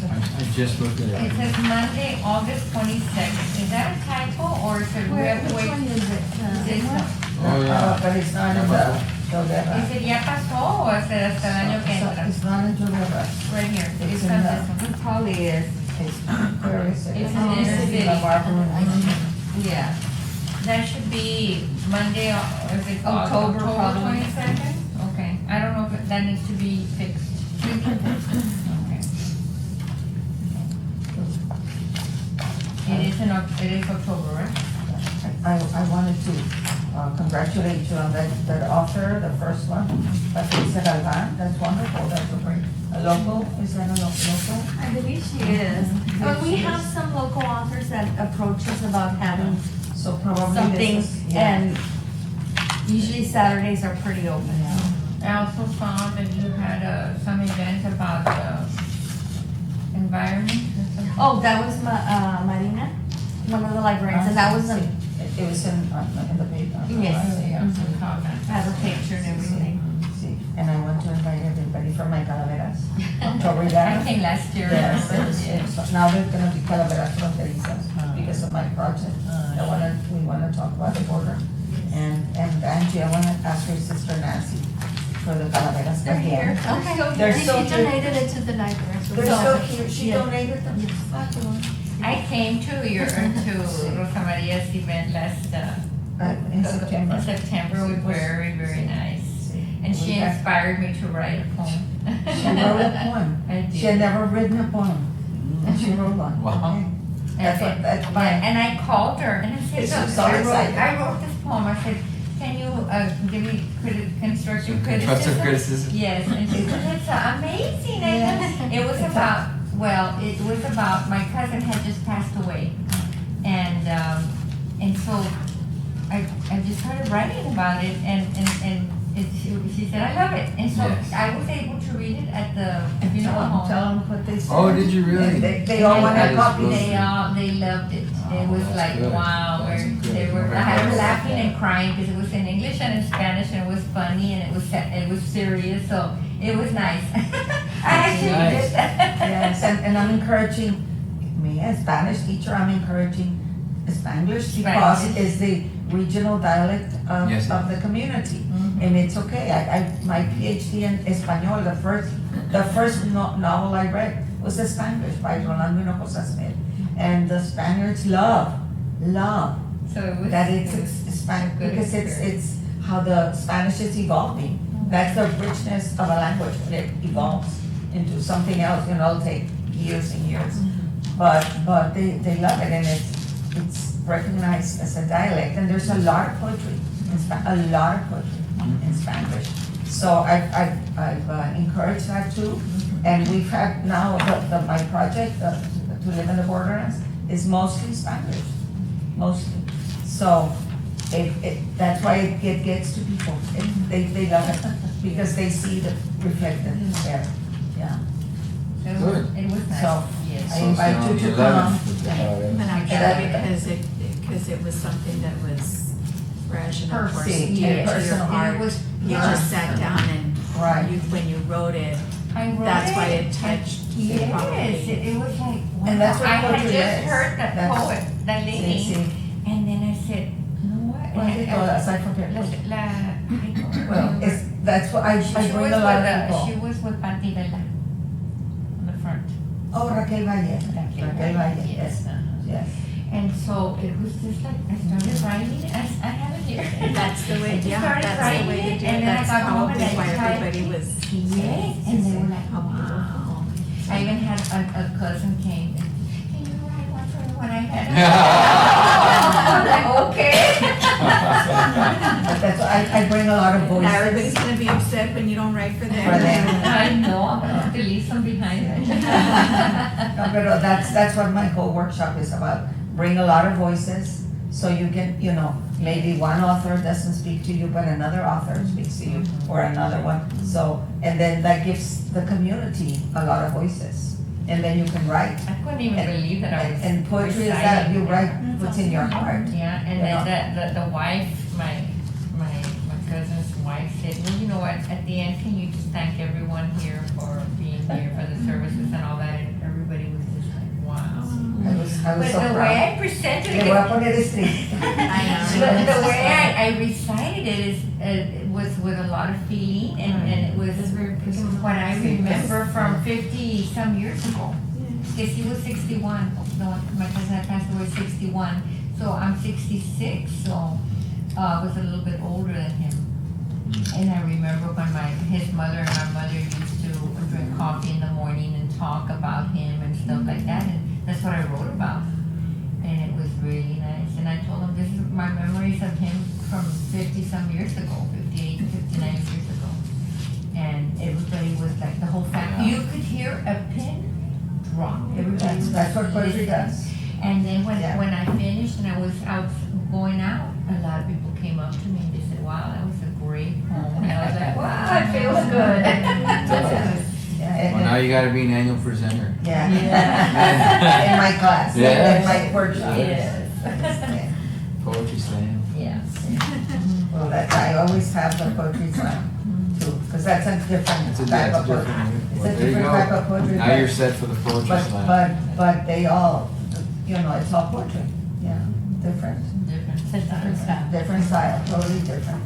F: I just looked at
A: It
F: it.
A: says Monday, August 22nd. Is that a typo, or is it, we have to
D: Which
A: wait?
D: one is it?
A: This one.
F: Oh, yeah.
C: But it's not in the
A: ¿Ese ya pasó o ese hasta el año que entra?
C: It's not in the
A: Right here,
C: It's
A: it's
C: in
A: not
C: the-
A: this one.
D: It probably is.
C: Where is it?
A: It's in the city.
D: Yeah.
A: That should be Monday, is it
D: October,
A: October
D: probably.
A: 22nd? Okay, I don't know if that needs to be fixed. Okay. It is October, right?
C: I wanted to congratulate you on that offer, the first one. Patricia Galvan, that's wonderful, that's a great, a local, is that a local?
D: I believe she is. But we have some local authors that approach us about having
C: So probably
D: something,
C: this is, yeah.
D: and usually Saturdays are pretty open.
A: I also saw that you had some event about environment or something.
D: Oh, that was Marina, one of the librarians, and that was
C: It was in the paper.
D: Yes.
A: Yeah, I saw that.
D: has a picture and everything.
C: See, and I want to invite everybody from my calaveras. October
A: I
C: 11th.
A: think last year.
C: Yes,
A: remember?
C: so now there's gonna be calaveras fronterizas because of my project. We wanna talk about the border. And Angie, I wanna ask your sister Nancy for the calaveras
D: They're here.
C: again.
D: Okay.
C: They're
I: She
C: so cute.
I: donated it to the library.
C: They're so cute, she
D: Yeah.
C: donated them.
A: I came to Rosa Maria's event last,
C: In September.
A: in September, it was very, very nice. And she
C: We had-
A: inspired me to write a poem.
C: She wrote a poem.
A: I
C: She had
A: did.
C: never written a poem, and she wrote one.
F: Wow.
C: Okay. That's what, that's
A: Yeah,
C: fine.
A: and I called her and I said,
C: She
A: look,
C: was so
A: I
C: excited.
A: wrote this poem. I said, can you give me constructive
F: Constructive
A: criticism?
F: criticism.
A: Yes, and she said, it's amazing. It was about, my cousin had just passed away. And so I just started writing about it and she said, I love it. And so
F: Yes.
A: I was able to read it at the funeral home.
C: Tell them what they said.
F: Oh, did you really?
C: They all want
F: That
C: a
F: is
C: copy.
F: good.
A: They loved it. It was
F: that's
A: like,
F: good.
A: wow,
F: That's
A: where
F: good.
A: they were, I had them laughing and crying because it was in English and in Spanish and it was funny and it was serious, so it was nice. I actually
F: Nice.
A: did that.
C: Yes, and I'm encouraging, me as Spanish teacher, I'm encouraging Spanglish because
A: Spanish.
C: it's the regional dialect
F: Yes.
C: of the community.
A: Mhm.
C: And it's okay, my PhD in Espanol, the first novel I read was Spanglish by Rolando Hinojosa Smith. And the Spaniards love
A: So it was.
C: that it's
A: it was
C: Spanish,
A: good
C: because
A: experience.
C: it's how the Spanish is evolving. That's the richness of a language, when it evolves into something else, it'll take years and years. But they love it, and it's recognized as a dialect, and there's a lot of poetry in Spanish. So I've encouraged that too, and we've had now, my project, To Live in the Borderlands, is mostly Spanish, mostly. So that's why it gets to people, they love it, because they see the reflected there, yeah.
A: It was nice.
C: So,
A: Yes.
C: I invite you to come.
H: But I'm
C: Yeah.
H: sure because it was something that was fresh and of course
C: Personal,
H: dear to your
C: personal.
H: heart.
A: It was-
H: You
A: yeah.
H: just sat down and
C: Right.
H: When you wrote it,
A: I wrote
H: that's
A: it.
H: why it touched you
A: Yes,
H: probably.
A: it was like, wow.
C: And that's what
A: I had
C: poetry
A: just
C: is.
A: heard that
C: That's-
A: poet, that lady,
C: Sí, sí.
A: and then I said, you know what?
C: What is it called, aside from
A: La,
C: poetry?
A: well,
C: Well, that's what I bring a lot of
A: She
C: people.
A: was with Patti Vela on the front.
C: Oh, Raquel Valle. Raquel Valle, yes, yes.
A: And so it was just like, I started writing it, I have it here.
H: That's the
A: I
H: way,
A: just
H: yeah,
A: started
H: that's the
A: writing
H: way to
A: it,
H: do
A: and
H: it.
A: then I
H: That's
A: got home and
H: probably
A: I
H: why
A: tried
H: everybody
A: it.
H: was.
A: Yes, and they were like, wow. I even had a cousin came and, can you write one for me when I had it? I'm like, okay.
C: But that's, I bring a lot of
H: Now everybody's
C: voices
H: gonna be upset when you don't write for them.
C: for them.
A: I know, I'm gonna have to leave some behind.
C: No, but that's what my whole workshop is about. Bring a lot of voices, so you can, maybe one author doesn't speak to you, but another author speaks to you, or another one. So, and then that gives the community a lot of voices. And then you can write.
A: I couldn't even believe that I was.
C: And poetry is that,
A: reciting.
C: you write what's in your heart.
A: Yeah, and
C: Yeah.
A: then the wife, my cousin's wife said, well, you know what, at the end, can you just thank everyone here for being here for the services and all that, and everybody was just like, wow.
C: I was
A: But
C: so
A: the way
C: proud.
A: I presented
C: Le voy a
A: it,
C: poner estricto.
A: the way I recited it is, it was with a lot of feeling, and it was what I remember from 50-some years ago. Because he was 61, no, my cousin had passed away 61, so I'm 66, so I was a little bit older than him. And I remember when his mother and my mother used to drink coffee in the morning and talk about him and stuff like that, and that's what I wrote about. And it was really nice, and I told him, this is my memories of him from 50-some years ago, 58, 59 years ago. And everybody was like, the whole family, you could hear a pin drop. Everybody was
C: That's what poetry
A: listening.
C: does.
A: And then
C: Yeah.
A: when I finished and I was going out, a lot of people came up to me and they said, wow, that was a great poem. And I was like, wow, it feels good.
C: Yeah,
F: Well, now you gotta be an annual presenter.
C: Yeah.
A: Yeah.
C: In my class,
F: Yeah.
C: in my workshop.
A: Yes.
C: Yeah.
F: Poetry slam.
A: Yes.
C: Well, I always have the poetry slam too, because that's a different
F: It's a
C: type of
F: different.
C: poetry. It's
F: Well,
C: a
F: there you
C: different
F: go.
C: type of poetry.
F: Now you're set for the poetry slam.
C: But they all, it's all poetry, yeah, different, different style, totally different.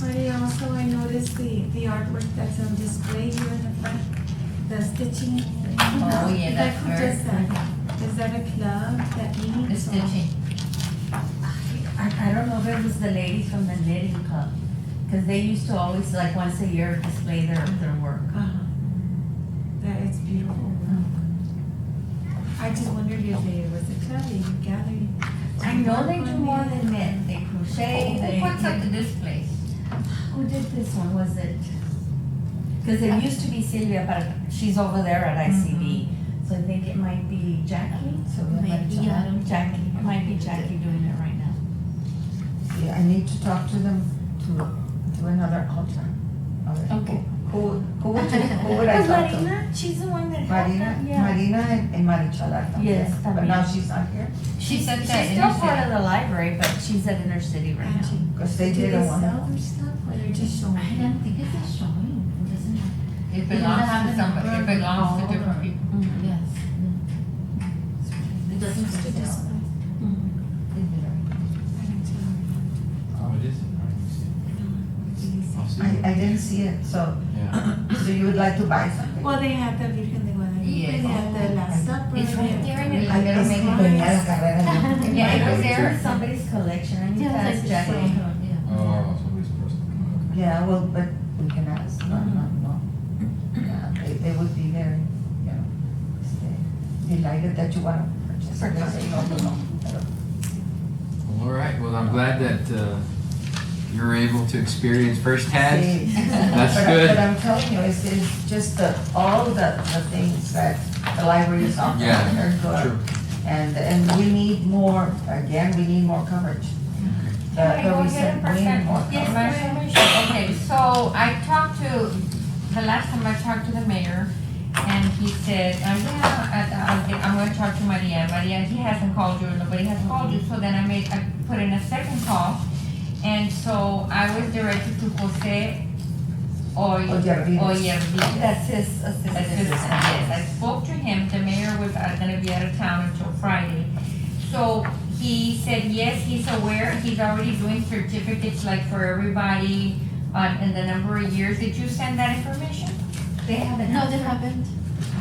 J: Marty, also I noticed the artwork that's on display here in the front, the stitching.
A: Oh, yeah, that's
J: Who
A: very
J: does that? Is that a club that
A: The
J: meets? or-
A: stitching.
D: I don't know if it was the ladies from the knitting club, because they used to always, like, once a year display their work.
J: That it's beautiful. I just wondered if there was a club that you gathered.
D: I know they do more than men, they crochet,
A: Who
D: they.
A: puts up this place?
D: Who did this one, was it? Because it used to be Sylvia, but she's over there at ICB, so I think it might be Jackie.
C: So we have
D: Maybe,
C: like-
D: yeah, Jackie, it might be Jackie doing it right now.
C: Yeah, I need to talk to them to another altar.
D: Okay.
C: Who would I talk to?
D: Marina, she's the one that had
C: Marina,
D: that, yeah.
C: Marina and Marichalar.
D: Yes,
C: But
D: también.
C: now she's not here,
A: She said
D: She's
A: that.
D: still part of the library, but she's at Inner City right now.
C: because they
J: Do
C: did
J: they
C: a
J: sell
C: wonderful.
J: their stuff or they're just
A: I
J: showing?
A: don't think it's a showing, doesn't it? It
I: doesn't
A: belongs
I: have
A: to
I: a
A: somebody, it
I: number.
A: belongs to
I: Oh,
A: different people.
I: Yes. It doesn't
J: Just a
I: sell.
J: display.
F: Oh, it is. I'll see.
C: I didn't see it, so
F: Yeah.
C: you would like to buy something?
J: Well, they have the Virgen de Guadalupe,
A: Yes.
J: they have the Last Supper.
A: It's right there in it.
C: I
A: Little
C: es que
A: mini
C: venía
A: box.
C: la carrera, ¿no?
A: Yeah, it was
D: It's
A: there.
D: somebody's collection, I need to
I: Yeah,
D: ask
I: it's
D: Jackie.
I: yeah.
F: Oh, somebody's personal.
C: Yeah, well, but we can ask, no. Yeah, they would be very, delighted that you want to purchase. They say no.
F: All right, well, I'm glad that you're able to experience firsthand.
C: Sí.
F: That's
C: But
F: good.
C: I'm telling you, it's just all the things that the library is offering,
F: Yeah,
C: they're good.
F: true.
C: And we need more, again, we need more coverage.
A: Can I
C: The
A: go ahead
C: recent,
A: and
C: we need
A: present
C: more
A: my
C: coverage.
A: information? Okay, so I talked to, the last time I talked to the mayor, and he said, I'm gonna talk to Maria. Maria, he hasn't called you, nobody has called you, so then I put in a second call. And so I was directed to Jose
C: Oyervides.
D: That's his assistant.
A: Yes, I spoke to him, the mayor was gonna be out of town until Friday. So he said, yes, he's aware, he's already doing certificates like for everybody in the number of years. Did you send that information?
D: They haven't.
I: No, they haven't.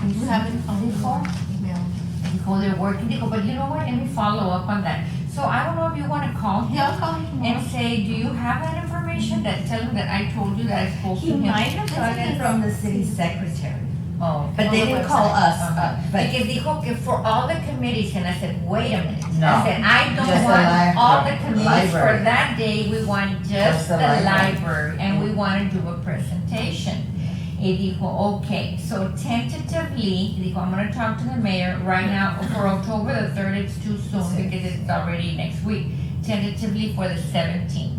I: You haven't
A: Before?
I: email.
A: Dijo, they're working, dijo, but you know what, let me follow up on that. So I don't know if you wanna call him.
I: Yeah, I'll call him tomorrow.
A: And say, do you have that information, that tell him that I told you that I spoke to
D: He
A: him?
D: might have gotten it from the city secretary,
A: Oh.
D: but they
A: on the
D: didn't call
A: website.
D: us, but.
A: Because dijo que for all the committees, and I said, wait a minute.
C: No,
A: I said, I don't
C: just the
A: want all the committees for
C: library.
A: that day, we want just the
C: the library.
A: library, and we wanna do a presentation. Y dijo, okay, so tentatively, dijo, I'm gonna talk to the mayor right now, for October the 3rd, it's too soon, because it's already next week. Tentatively for the 17th.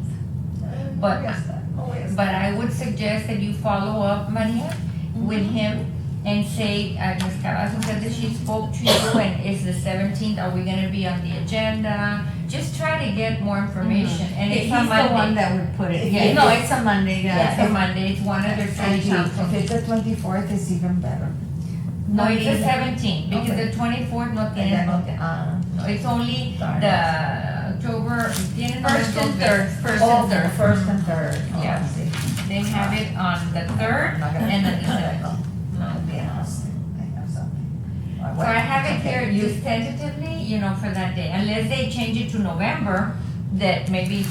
A: But I would suggest that you follow up, Maria, with him and say, Ms. Cavazos said that she spoke to you and it's the 17th, are we gonna be on the agenda? Just try to get more information, and
D: He's
A: it's on
D: the one
A: Monday.
D: that would put it,
A: Yeah,
D: no,
A: it's-
D: it's a Monday,
A: Yeah, it's
D: guys.
A: a Monday, it's one of their city council.
C: If it's the 24th, it's even better.
A: No, it's the 17th, because
C: Okay.
A: the 24th no
C: And
A: tiene,
C: then,
A: no, it's only
C: Darn.
A: the October, tienen
D: First
A: los
D: and
A: dos
D: third,
A: veces.
D: first
C: Oh,
D: and third.
C: first and third. Oh,
A: Yeah.
C: I see.
A: They have it on the 3rd
C: I'm not gonna-
A: and then the
C: no,
A: 7th.
C: no, no, be honest, I have something.
A: So I have it here, just tentatively, for that day, unless they change it to November, that maybe,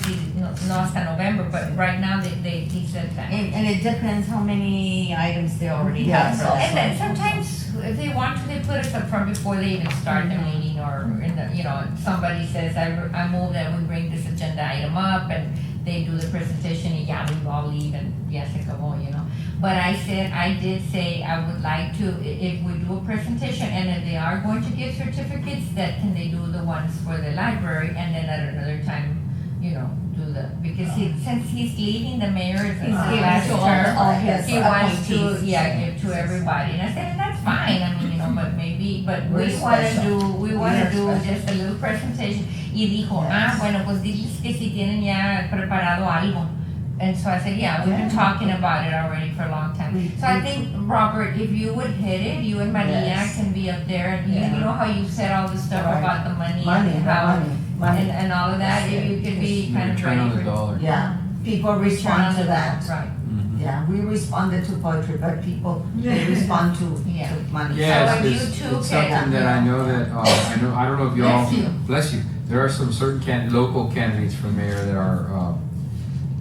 A: no hasta November, but right now, he said that.
D: And it depends how many items they already have for
C: Yes.
D: that.
A: And then sometimes, if they want to, they put us up front before they even start the meeting, or, somebody says, I move that we bring this agenda item up, and they do the presentation, and yeah, we all leave, and yes, se acabó, But I did say, I would like to, if we do a presentation, and if they are going to give certificates, that can they do the ones for the library, and then at another time, do because since he's leaving, the mayor is
D: He's
A: last
D: giving to
A: term.
D: all his
A: He wants to,
D: appointees.
A: give to everybody, and I said, that's fine, but maybe, but
C: We're
A: we wanna
C: special.
A: do
C: We're special.
A: just a little presentation. Y dijo, bueno, pues diles que si tienen ya preparado algo. And so I said, yeah, we've been
C: Yeah.
A: talking about it already for a long time. So I think, Robert, if you would hit it, you and Maria
C: Yes.
A: can be up there, and you
C: Yeah.
A: know how you said all the stuff
C: Right.
A: about the money
C: Money,
A: and
C: the
A: how,
C: money.
A: and all of that, if you could be kind of
F: Return on the
A: ready for.
F: dollar.
C: Yeah, people
A: Return on
C: respond to
A: the-
C: that.
A: Right.
F: Mhm.
C: Yeah, we responded to poetry, but people, they respond to
A: Yeah.
C: money.
F: Yes,
A: So if you
F: it's
A: two
F: something
A: can-
F: that I know that, I don't know if y'all,
A: Bless you.
F: bless you. There are some certain local candidates for mayor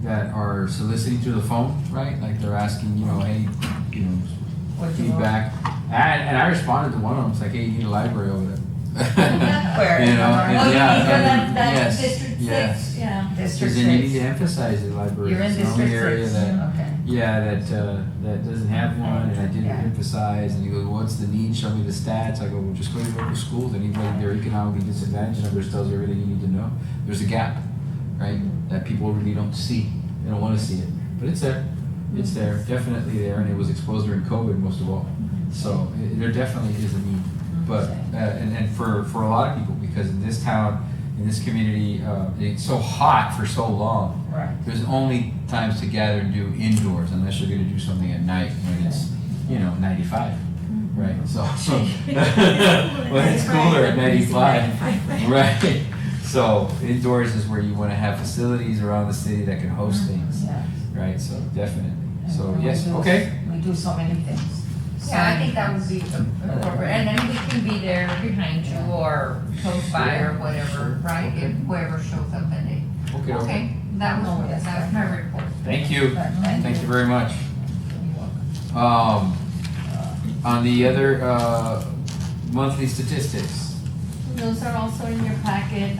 F: that are soliciting through the phone, right? Like they're asking, hey,
C: What do you want?
F: feedback. And I responded to one of them, it's like, hey, you need a library over there.
C: Where?
F: You know, and
D: Oh, you
F: yeah,
D: mean for
F: and
D: that
F: yes,
D: District
F: yes.
D: 6, yeah.
C: District
F: Because they need to
C: six.
F: emphasize the library.
A: You're in
F: It's the only
A: District
F: area
A: 6.
F: that,
C: Okay.
F: yeah, that doesn't have one, and I didn't
C: Yeah.
F: emphasize, and he goes, what's the need, show me the stats, I go, well, just go to your local schools, anybody there economically disadvantaged, numbers tells you everything you need to know. There's a gap, right, that people really don't see, they don't wanna see it, but it's there, definitely there, and it was exposed during COVID most of all, so there definitely is a need. But, and for a lot of people, because in this town, in this community, it's so hot for so long,
C: Right.
F: there's only times to gather and do indoors unless you're gonna do something at night when it's, 95, right? So, when it's cooler at 95, right? So indoors is where you wanna have facilities around the city that can host things,
C: Yeah.
F: right? So definited. So,
C: And
F: yes,
C: we do-
F: okay.
C: We do so many things.
A: Yeah, I think that would be appropriate, and then we can be there behind you or close by or whatever, right? If whoever shows up that day.
F: Okay,
A: Okay, that
C: Oh,
A: was
C: yes.
A: my report.
F: Thank you.
C: But
F: Thank you very much. On the other, monthly statistics.
D: Those are also in your packet.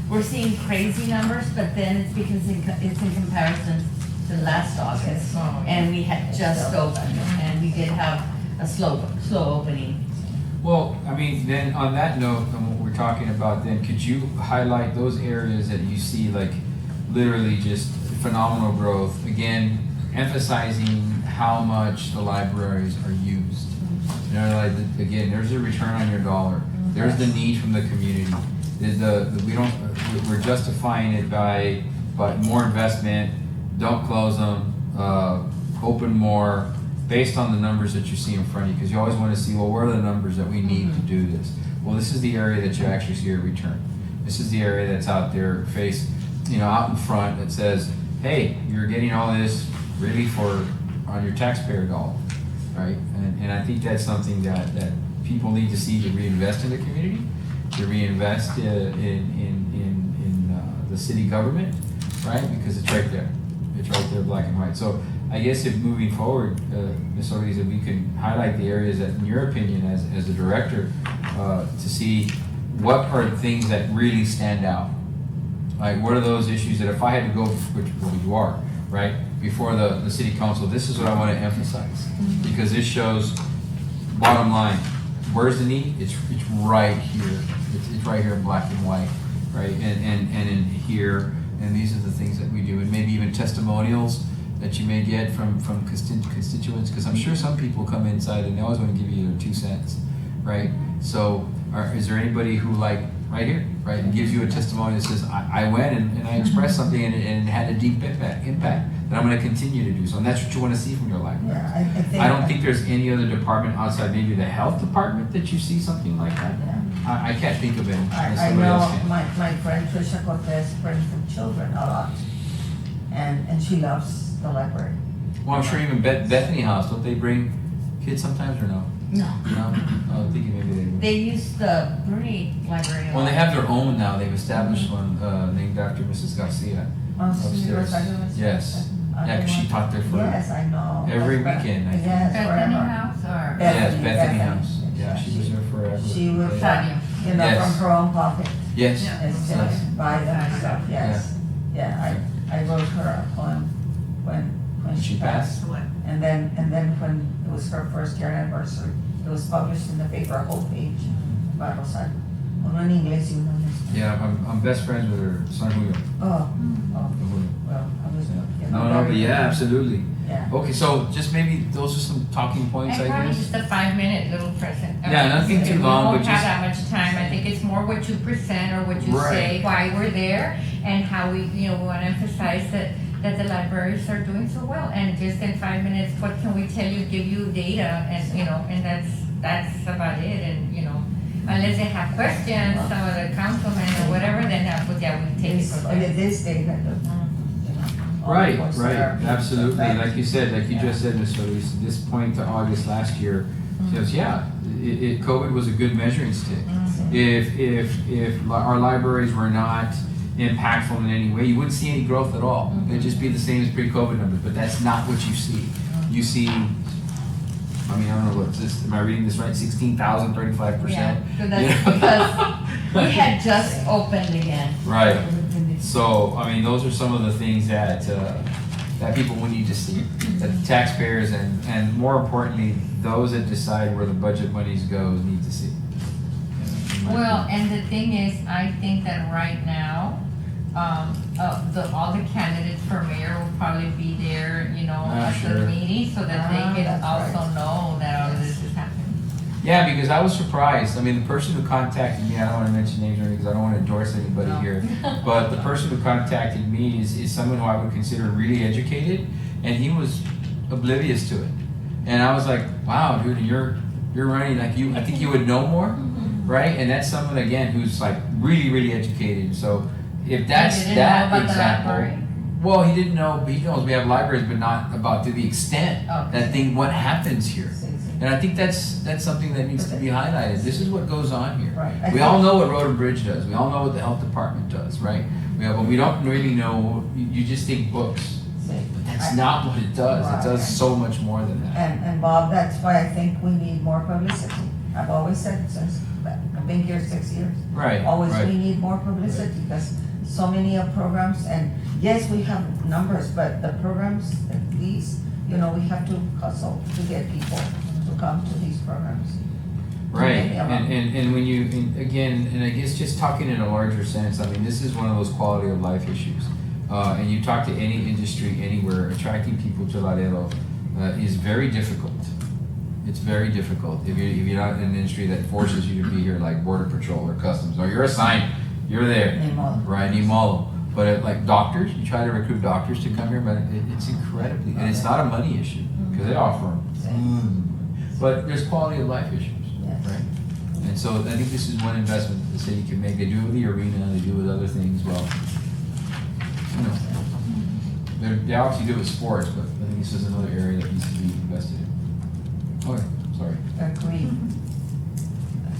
D: We're seeing crazy numbers, but then it's because it's in comparison to last August. And we had just opened, and we did have a slow opening.
F: Well, I mean, then on that note, on what we're talking about, then could you highlight those areas that you see like literally just phenomenal growth? Again, emphasizing how much the libraries are used. Like again, there's a return on your dollar. There's the need from the community. We're justifying it by more investment. Don't close them. open more based on the numbers that you see in front of you, because you always want to see, well, where are the numbers that we need to do this? Well, this is the area that you actually see a return. This is the area that's out there, out in front, that says, hey, you're getting all this really on your taxpayer dollar, right? And I think that's something that people need to see to reinvest in the community, to reinvest in the city government, right? Because it's right there. It's right there, black and white. So I guess if moving forward, Ms. Ortiz, if we can highlight the areas that, in your opinion, as a director, to see what are things that really stand out. Like, what are those issues that if I had to go, which you are, right, before the city council, this is what I want to emphasize. Because this shows, bottom line, where's the need? It's right here. It's right here in black and white, right? And in here, and these are the things that we do. And maybe even testimonials that you may get from constituents, because I'm sure some people come inside and they always want to give you their 2 cents, right? So is there anybody who, like, right here, right, and gives you a testimony that says, I went and I expressed something and it had a deep impact that I'm going to continue to do so, and that's what you want to see from your library.
C: Yeah, I think.
F: I don't think there's any other department outside maybe the health department that you see something like that.
C: Yeah.
F: I can't think of it.
C: I know my friend Trisha Cortez brings the children a lot, and she loves the library.
F: Well, I'm sure even Bethany House, don't they bring kids sometimes or no?
D: No.
F: No? I'm thinking maybe they do.
D: They used the Bruni library. a
F: Well, they
D: lot.
F: have their own now. They've established one named after Mrs. Garcia. Upstairs. Yes. Yeah, because she taught there for
C: Yes, I know.
F: every
C: That's
F: weekend, I think.
C: Yes,
A: Bethany
C: forever.
A: House or?
F: Yes, Bethany
C: Bethany.
F: House. Yeah, she was there forever.
C: She was,
A: Tanya.
F: Yes.
C: from her own pocket.
F: Yes.
C: It's
F: Yes.
C: just buy them and stuff, yes. Yeah, I wrote her a poem when she passed.
G: What?
C: And then when it was her first year anniversary, it was published in the paper, a whole page about Rosario. Uno en inglés y uno en español.
F: Yeah, I'm best friends with her son Julio.
C: Oh, well, I was,
F: No, but yeah, absolutely.
C: Yeah.
F: Okay, so just maybe those are some talking points,
A: And
F: I
A: probably
F: guess.
A: just a 5-minute little present.
F: Yeah, nothing too long, but
A: We won't have
F: just-
A: that much time. I think it's more what you present or what you
F: Right.
A: say, why we're there, and how we want to emphasize that the libraries are doing so well. And just in 5 minutes, what can we tell you, give you data, and that's about it. And, unless they have questions, some of the councilmen or whatever, then we take it from there.
C: This day that all
F: Right,
C: the books
F: right,
C: are-
F: absolutely. Like you said, like you
C: Yeah.
F: just said, Ms. Solis, this point to August last year, says, yeah, COVID was a good measuring stick. If our libraries were not impactful in any way, you wouldn't see any growth at all. It'd just be the same as pre-COVID numbers, but that's not what you see. You see, I don't know what's this, am I reading this right? 16,000, 35%?
D: Yeah, so that's because we had just opened again.
F: Right. So, those are some of the things that people will need to see, that the taxpayers and more importantly, those that decide where the budget monies goes need to see.
A: Well, and the thing is, I think that right now, all the candidates for mayor will probably be there, at
F: sure.
A: the meeting, so that they can
C: that's
A: also
C: right.
A: know that all this is happening.
F: Yeah, because I was surprised. The person who contacted me, I don't want to mention names or anything because I don't want to endorse anybody here, but the person who contacted me is someone who I would consider really educated, and he was oblivious to it. And I was like, wow, dude, you're running like I think you would know more, right? And that's someone, again, who's like really, really educated. So if that's
A: He didn't
F: that
A: know about the
F: example,
A: library?
F: well, he didn't know, but he knows we have libraries, but not about to the extent what happens here. And I think that's something that needs to be highlighted. This is what goes on here.
C: Right.
F: We all know what Road and Bridge does. We all know what the health department does, right? But we don't really know. You just think books, but that's not what it does. It does so much more than that.
C: And Bob, that's why I think we need more publicity. I've always said since I've been here 6 years.
F: Right.
C: Always
F: right.
C: we need more publicity because so many of programs, and yes, we have numbers, but the programs, at least, we have to hustle to get people to come to these programs.
F: Right,
C: Yeah.
F: and when you, and I guess just talking in a larger sense, this is one of those quality of life issues. And you talk to any industry anywhere, attracting people to Laredo is very difficult. It's very difficult if you're not in an industry that forces you to be here, like Border Patrol or Customs, or you're assigned, you're there.
C: Ni modo.
F: Right, ni modo. But like doctors, you try to recruit doctors to come here, but it's incredibly, and it's not a money issue, because they offer them. But there's quality of life issues,
C: Yes.
F: right? And so I think this is one investment the city can make. They do it with the arena, they do it with other things, well, you know. They obviously do it with sports, but I think this is another area that needs to be invested in. Okay, sorry.
C: Agree.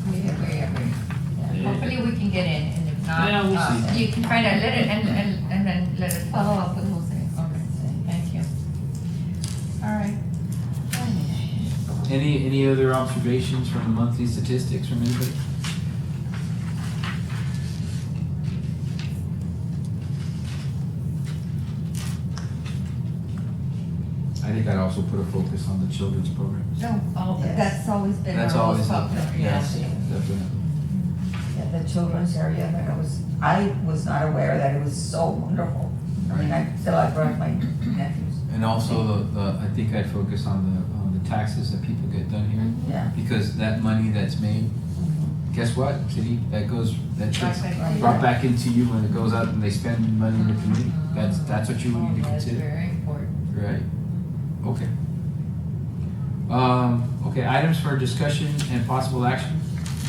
A: Agree. Hopefully we can get in, and if
F: Yeah, we'll
A: not,
F: see.
A: you can find out, and then let us follow up with Jose. Okay, thank you. All right.
F: Any other observations from the monthly statistics from anybody? I think I'd also put a focus on the children's programs.
A: No,
C: Yes.
D: That's always been
F: That's
D: our
F: always,
D: most popular.
F: yes, definitely.
C: Yeah, the children's area, that I was not aware that it was so wonderful. I mean, I brought my nephews.
F: And also I think I'd focus on the taxes that people get done here,
C: Yeah.
F: because that money that's made, guess what, city, that gets
A: Right.
F: brought back into you when it goes out and they spend money in the community. That's what you need to
A: That's
F: consider.
A: very important.
F: Right, okay. Okay, items for discussion and possible action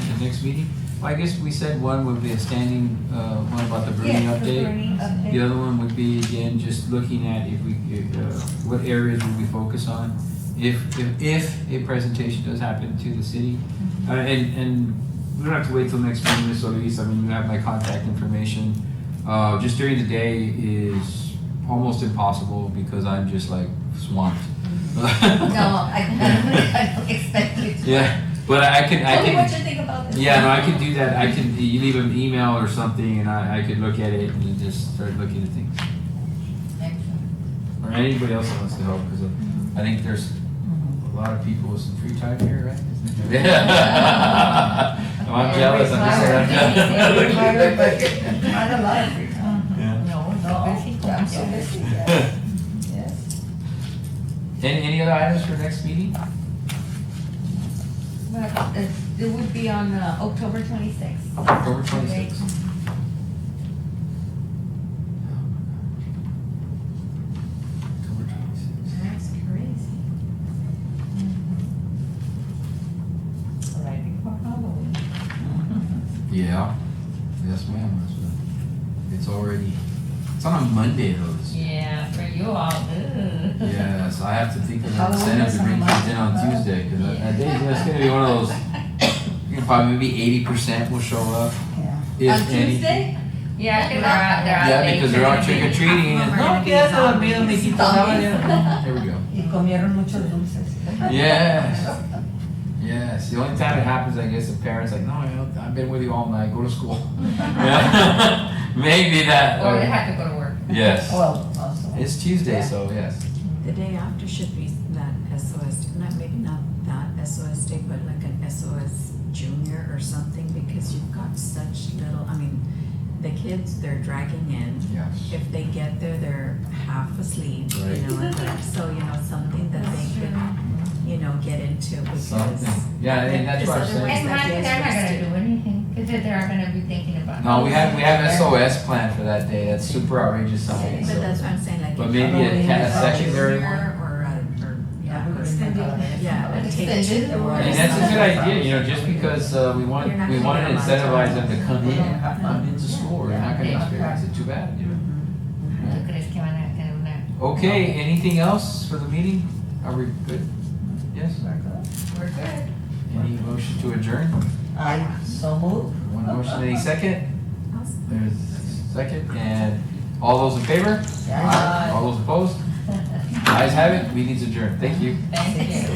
F: at the next meeting. Well, I guess we said one would be a standing, one about the Bruni
D: Yes, the
F: update.
D: Bruni update.
F: The other one would be, again, just looking at what areas would we focus on if a presentation does happen to the city. And we don't have to wait till next meeting, Ms. Solis, I mean, you have my contact information. Just during the day is almost impossible because I'm just like swamped.
D: No, I don't expect you to.
F: Yeah, but I
D: Tell me what
F: can,
D: you think about this.
F: yeah, no, I can do that. You leave an email or something and I could look at it and then just start looking at things.
A: Excellent.
F: Or anybody else that wants to help, because I think there's a lot of people with some free time here, right? I'm jealous.
C: Not a lot of free time.
F: Yeah.
C: No, I'm so busy, yes. Yes.
F: Any other items for next meeting?
D: Well, it would be on October 26th.
F: October 26th. October 26th.
E: That's crazy.
A: Right before Halloween.
F: Yeah. Yes, ma'am. It's already, it's on a Monday though.
A: Yeah, for you all, ugh.
F: Yes, I have to think of
C: How
F: an
C: long
F: incentive
C: is
F: to bring
C: on
F: kids in on
C: Monday?
F: Tuesday, because that day, it's gonna be one of those, probably maybe 80% will show up.
C: Yeah.
F: If
D: On
F: any.
D: Tuesday?
A: Yeah, because they're out
F: Yeah,
A: late.
F: because they're out trick or treating.
E: No, quédate dormido, mijito.
F: Here we go.
C: Y comieron muchos dulces.
F: Yes. Yes. The only time it happens, I guess, if parents like, no, I've been with you all night. Go to school. Yeah. Maybe that.
A: Or they have to go to work.
F: Yes.
C: Well, also.
F: It's Tuesday, so yes.
H: The day after should be that SOS, maybe not that SOS day, but like an SOS junior or something, because you've got such little, I mean, the kids, they're dragging in.
F: Yes.
H: If they get there, they're half asleep,
F: Right.
H: you know, so, something that they could, get into because.
F: Something. Yeah, and that's what I'm
H: because
F: saying.
A: And
H: otherwise
A: mind,
H: that
A: they're not
H: gets
A: gonna
H: wasted.
A: do anything, because they're gonna be thinking about.
F: No, we have SOS planned for that day. That's super outrageous something.
H: But
F: So.
H: that's what I'm saying, like.
F: But
H: if
F: maybe
H: you
F: a
H: have
F: secondary
H: junior
F: one.
H: Yeah, a take
A: Extended
H: two or
F: And that's a good
H: something.
F: idea, just because we want
H: You're not
F: to
H: gonna get a lot of
F: incentivize
H: time.
F: them to come into school. They're not gonna experience it too bad,
A: ¿Tú crees que van a tener una?
F: Okay, anything else for the meeting? Are we good? Yes?
A: We're good.
F: Any motion to adjourn?
C: I so move.
F: One motion, any second? There's a second, and all those in favor?
C: Yeah.
F: All those opposed? Ayes have it, meeting's adjourned. Thank you.
A: Thank you.